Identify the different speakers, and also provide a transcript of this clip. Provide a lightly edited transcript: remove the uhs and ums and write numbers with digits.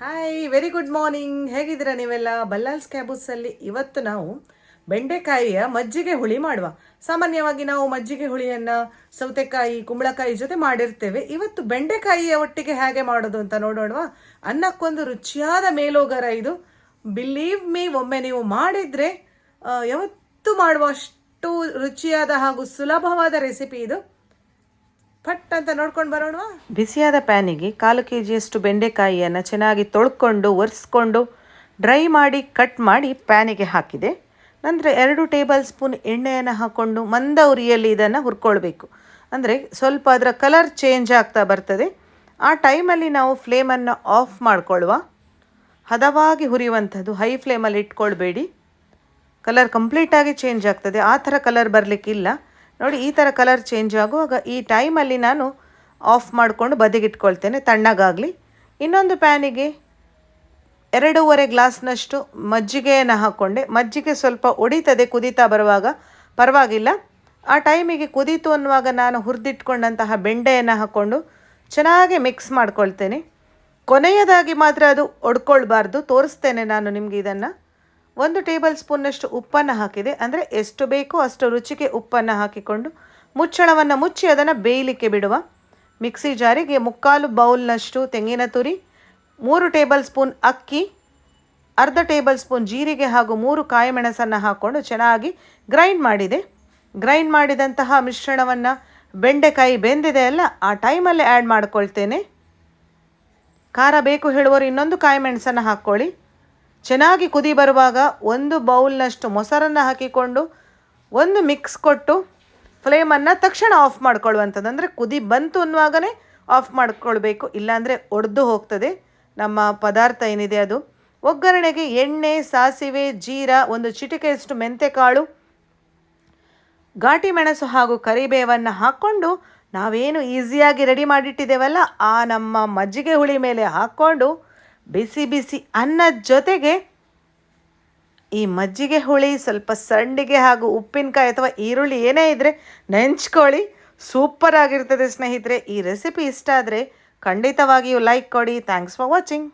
Speaker 1: Hi very good morning. ಹೇಗಿದ್ದೀರಾ ನೀವೆಲ್ಲ? ಬಲ್ಲಾಲ್ಸ್ ಕ್ಯಾಬೂಸಲ್ಲಿ ಇವತ್ತು ನಾವು ಬೆಂಡೆಕಾಯಿಯ ಮಜ್ಜಿಗೆ ಹುಳಿ ಮಾಡುವ. ಸಾಮಾನ್ಯವಾಗಿ ನಾವು ಮಜ್ಜಿಗೆ ಹುಳಿಯನ್ನು ಸೌತೆಕಾಯಿ ಕುಂಬಳಕಾಯಿ ಜೊತೆ ಮಾಡಿರ್ತೇವೆ. ಇವತ್ತು ಬೆಂಡೆಕಾಯಿಯ ಒಟ್ಟಿಗೆ ಹೇಗೆ ಮಾಡೋದು ಅಂತ ನೋಡೋಣವಾ? ಅನ್ನಕ್ಕೊಂದು ರುಚಿಯಾದ ಮೇಲೋಗರ ಇದು. ಬಿಲೀವ್ ಮೀ, ಒಮ್ಮೆ ನೀವು ಮಾಡಿದರೆ ಯಾವತ್ತೂ ಮಾಡುವಷ್ಟು ರುಚಿಯಾದ ಹಾಗೂ ಸುಲಭವಾದ ರೆಸಿಪಿ ಇದು. ಪಟ್ ಅಂತ ನೋಡ್ಕೊಂಡು ಬರೋಣ. ಬಿಸಿಯಾದ ಪ್ಯಾನಿಗೆ 1/4 kg ಬೆಂಡೆಕಾಯಿಯನ್ನು ಚೆನ್ನಾಗಿ ತೊಳ್ಕೊಂಡು ಒರೆಸ್ಕೊಂಡು ಡ್ರೈ ಮಾಡಿ ಕಟ್ ಮಾಡಿ ಪ್ಯಾನಿಗೆ ಹಾಕಿದೆ. ನಂತರ 2 ಟೇಬಲ್ ಸ್ಪೂನ್ ಎಣ್ಣೆಯನ್ನು ಹಾಕ್ಕೊಂಡು ಮಂದ ಉರಿಯಲ್ಲಿ ಇದನ್ನು ಹುರ್ಕೊಳ್ಬೇಕು. ಅಂದರೆ ಸ್ವಲ್ಪ ಅದರ ಕಲರ್ ಚೇಂಜ್ ಆಗ್ತಾ ಬರ್ತದೆ. ಆ ಟೈಮಲ್ಲಿ ನಾವು ಫ್ಲೇಮನ್ನು ಆಫ್ ಮಾಡಿಕೊಳ್ಳುವ. ಹದವಾಗಿ ಹುರಿಯುವಂಥದ್ದು, ಹೈ ಫ್ಲೇಮಲ್ಲಿ ಇಟ್ಕೊಳ್ಬೇಡಿ. ಕಲರ್ ಕಂಪ್ಲೀಟಾಗಿ ಚೇಂಜ್ ಆಗ್ತದೆ. ಆ ಥರ ಕಲರ್ ಬರಲಿಕ್ಕಿಲ್ಲ. ನೋಡಿ, ಈ ಥರ ಕಲರ್ ಚೇಂಜ್ ಆಗುವಾಗ ಈ ಟೈಮಲ್ಲಿ ನಾನು ಆಫ್ ಮಾಡಿಕೊಂಡು ಬದಿಗಿಟ್ಕೊಳ್ತೇನೆ, ತಣ್ಣಗಾಗಲಿ. ಇನ್ನೊಂದು ಪ್ಯಾನಿಗೆ 2.5 ಗ್ಲಾಸ್ನಷ್ಟು ಮಜ್ಜಿಗೆಯನ್ನು ಹಾಕ್ಕೊಂಡೆ. ಮಜ್ಜಿಗೆ ಸ್ವಲ್ಪ ಒಡಿತದೆ ಕುದೀತಾ ಬರುವಾಗ, ಪರವಾಗಿಲ್ಲ. ಆ ಟೈಮಿಗೆ ಕುದೀತು ಅನ್ನುವಾಗ ನಾನು ಹುರಿದಿಟ್ಕೊಂಡಂತಹ ಬೆಂಡೆಯನ್ನು ಹಾಕ್ಕೊಂಡು ಚೆನ್ನಾಗಿ ಮಿಕ್ಸ್ ಮಾಡ್ಕೊಳ್ತೇನೆ. ಕೊನೆಯದಾಗಿ ಮಾತ್ರ ಅದು ಒಡ್ಕೊಳ್ಬಾರ್ದು, ತೋರಿಸ್ತೇನೆ ನಾನು ನಿಮಗೆ ಇದನ್ನು. 1 ಟೇಬಲ್ ಸ್ಪೂನ್ನಷ್ಟು ಉಪ್ಪನ್ನು ಹಾಕಿದೆ. ಅಂದರೆ ಎಷ್ಟು ಬೇಕೋ ಅಷ್ಟು ರುಚಿಗೆ ಉಪ್ಪನ್ನು ಹಾಕಿಕೊಂಡು ಮುಚ್ಚಳವನ್ನು ಮುಚ್ಚಿ ಅದನ್ನು ಬೇಯಲಿಕ್ಕೆ ಬಿಡುವ. ಮಿಕ್ಸಿ ಜಾರಿಗೆ 3/4 ಬೌಲ್ನಷ್ಟು ತೆಂಗಿನ ತುರಿ, 3 ಟೇಬಲ್ ಸ್ಪೂನ್ ಅಕ್ಕಿ, ಅರ್ಧ ಟೇಬಲ್ ಸ್ಪೂನ್ ಜೀರಿಗೆ ಹಾಗೂ 3 ಕಾಯಿ ಮೆಣಸನ್ನು ಹಾಕ್ಕೊಂಡು ಚೆನ್ನಾಗಿ ಗ್ರೈಂಡ್ ಮಾಡಿದೆ. ಗ್ರೈಂಡ್ ಮಾಡಿದಂತಹ ಮಿಶ್ರಣವನ್ನು ಬೆಂಡೆಕಾಯಿ ಬೆಂದಿದೆ ಅಲ್ಲ, ಆ ಟೈಮಲ್ಲಿ ಆ್ಯಡ್ ಮಾಡ್ಕೊಳ್ತೇನೆ. ಖಾರ ಬೇಕು ಹೇಳುವವರು ಇನ್ನೊಂದು ಕಾಯಿ ಮೆಣಸನ್ನು ಹಾಕ್ಕೊಳ್ಳಿ. ಚೆನ್ನಾಗಿ ಕುದಿ ಬರುವಾಗ 1 ಬೌಲ್ನಷ್ಟು ಮೊಸರನ್ನು ಹಾಕಿಕೊಂಡು ಒಂದು ಮಿಕ್ಸ್ ಕೊಟ್ಟು ಫ್ಲೇಮನ್ನು ತಕ್ಷಣ ಆಫ್ ಮಾಡ್ಕೊಳ್ಳುವಂಥದ್ದು. ಅಂದರೆ ಕುದಿ ಬಂತು ಅನ್ನುವಾಗಲೇ ಆಫ್ ಮಾಡ್ಕೊಳ್ಬೇಕು, ಇಲ್ಲಾಂದರೆ ಒಡೆದು ಹೋಗ್ತದೆ ನಮ್ಮ ಪದಾರ್ಥ ಏನಿದೆ ಅದು. ಒಗ್ಗರಣೆಗೆ ಎಣ್ಣೆ, ಸಾಸಿವೆ, ಜೀರಾ, 1 ಚಿಟಿಕೆಯಷ್ಟು ಮೆಂತೆಕಾಳು, ಘಾಟಿ ಮೆಣಸು ಹಾಗೂ ಕರಿಬೇವನ್ನು ಹಾಕ್ಕೊಂಡು ನಾವೇನು ಈಸಿಯಾಗಿ ರೆಡಿ ಮಾಡಿಟ್ಟಿದ್ದೇವಲ್ಲ ಆ ನಮ್ಮ ಮಜ್ಜಿಗೆ ಹುಳಿ ಮೇಲೆ ಹಾಕ್ಕೊಂಡು ಬಿಸಿ ಬಿಸಿ ಅನ್ನದ ಜೊತೆಗೆ ಈ ಮಜ್ಜಿಗೆ ಹುಳಿ ಸ್ವಲ್ಪ ಸಂಡಿಗೆ ಹಾಗೂ ಉಪ್ಪಿನಕಾಯಿ ಅಥವಾ ಈರುಳ್ಳಿ ಏನೇ ಇದ್ದರೆ ನೆಂಚ್ಕೊಳ್ಳಿ. ಸೂಪರ್ ಆಗಿರ್ತದೆ ಸ್ನೇಹಿತರೆ. ಈ ರೆಸಿಪಿ ಇಷ್ಟ ಆದರೆ ಖಂಡಿತವಾಗಿಯೂ ಲೈಕ್ ಕೊಡಿ. Thanks for watching.